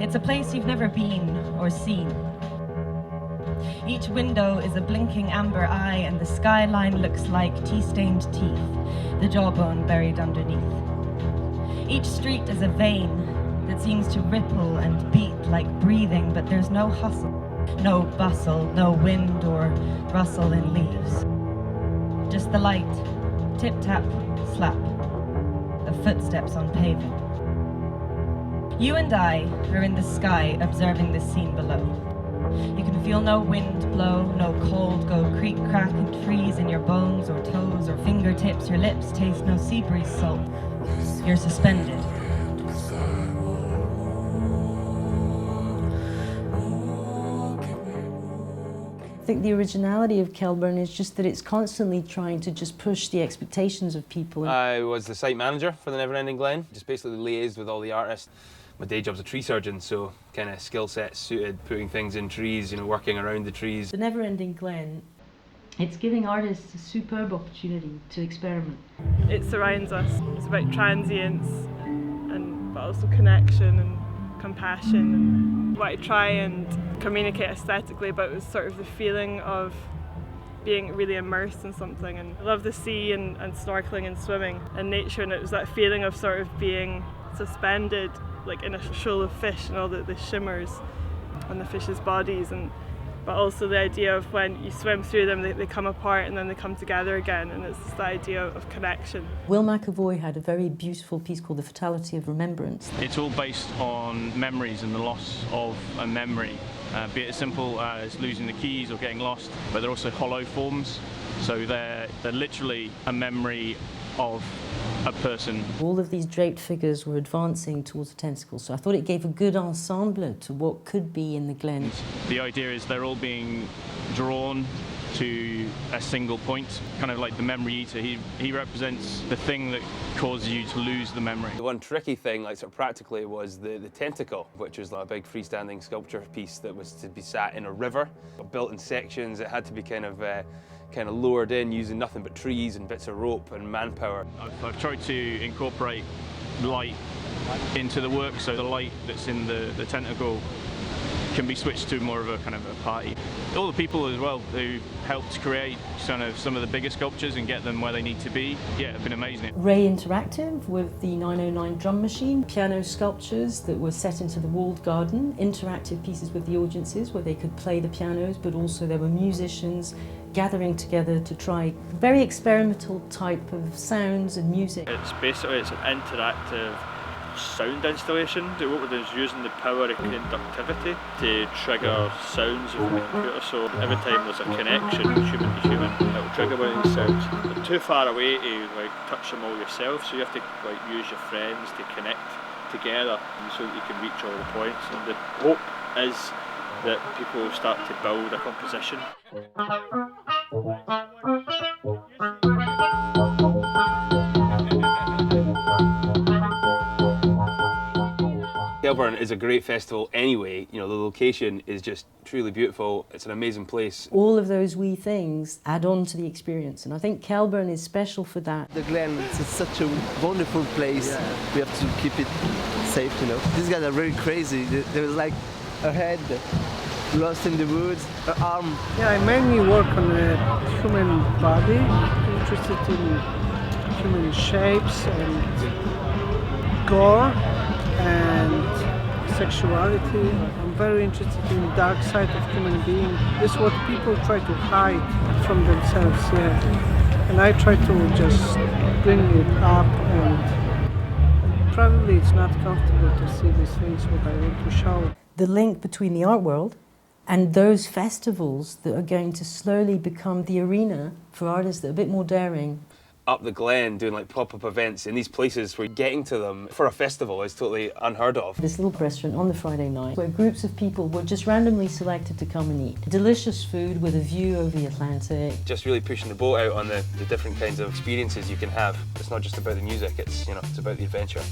It's a place you've never been or seen. Each window is a blinking amber eye, and the skyline looks like tea-stained teeth, the jawbone buried underneath. Each street is a vein that seems to ripple and beat like breathing, but there's no hustle, no bustle, no wind or rustle in leaves. Just the light, tip-tap, slap, of footsteps on paving. You and I are in the sky observing this scene below. You can feel no wind blow, no cold go creak, crack and freeze in your bones or toes or fingertips. Your lips taste no sea breeze salt. You're suspended. I think the originality of Kelburn is just that it's constantly trying to just push the expectations of people. I was the site manager for the Neverending Glen, just basically liaised with all the artists. My day job's a tree surgeon, so kind of skill sets suited putting things in trees, working around the trees. The Neverending Glen, it's giving artists a superb opportunity to experiment. It surrounds us. It's about transience, but also connection and compassion. And what I try and communicate aesthetically about was sort of the feeling of being really immersed in something. And I love the sea and snorkeling and swimming and nature, and it was that feeling of sort of being suspended like in a shoal of fish and all the shimmers on the fish's bodies, but also the idea of when you swim through them, they come apart and then they come together again, and it's the idea of connection. Will McAvoy had a very beautiful piece called The Fatality of Remembrance. It's all based on memories and the loss of a memory, be it as simple as losing the keys or getting lost, but they're also hollow forms, so they're literally a memory of a person. All of these draped figures were advancing towards the tentacles, so I thought it gave a good ensemble to what could be in the Glen. The idea is they're all being drawn to a single point, kind of like the memory eater. He represents the thing that causes you to lose the memory. The one tricky thing, sort of practically, was the tentacle, which was like a big freestanding sculpture piece that was to be sat in a river, built in sections. It had to be kind of lowered in using nothing but trees and bits of rope and manpower. I've tried to incorporate light into the work, so the light that's in the tentacle can be switched to more of a kind of a party. All the people as well who helped create some of the bigger sculptures and get them where they need to be, yeah, have been amazing. Ray Interactive with the 909 drum machine, piano sculptures that were set into the walled garden, interactive pieces with the audiences where they could play the pianos, but also there were musicians gathering together to try very experimental type of sounds and music. It's an interactive sound installation. What we're doing is using the power of conductivity to trigger sounds from the computer, so every time there's a connection human to human, it'll trigger one of these sounds. They're too far away to touch them all yourself, so you have to use your friends to connect together so that you can reach all the points. And the hope is that people will start to build a composition. Kelburn is a great festival anyway. The location is just truly beautiful. It's an amazing place. All of those wee things add on to the experience, and I think Kelburn is special for that. The Glen, it's such a wonderful place. Yeah. We have to keep it safe, These guys are very crazy. There was like a head lost in the woods, an arm. Yeah, I mainly work on the human body, interested in human shapes and gore and sexuality. I'm very interested in the dark side of human being. This is what people try to hide from themselves, and I try to just bring it up, and probably it's not comfortable to see these things what I want to show. The link between the art world and those festivals that are going to slowly become the arena for artists that are a bit more daring. Up the Glen doing pop-up events in these places where getting to them for a festival is totally unheard of. This little restaurant on the Friday night where groups of people were just randomly selected to come and eat. Delicious food with a view over the Atlantic. Just really pushing the boat out on the different kinds of experiences you can have. It's not just about the music, it's about the adventure.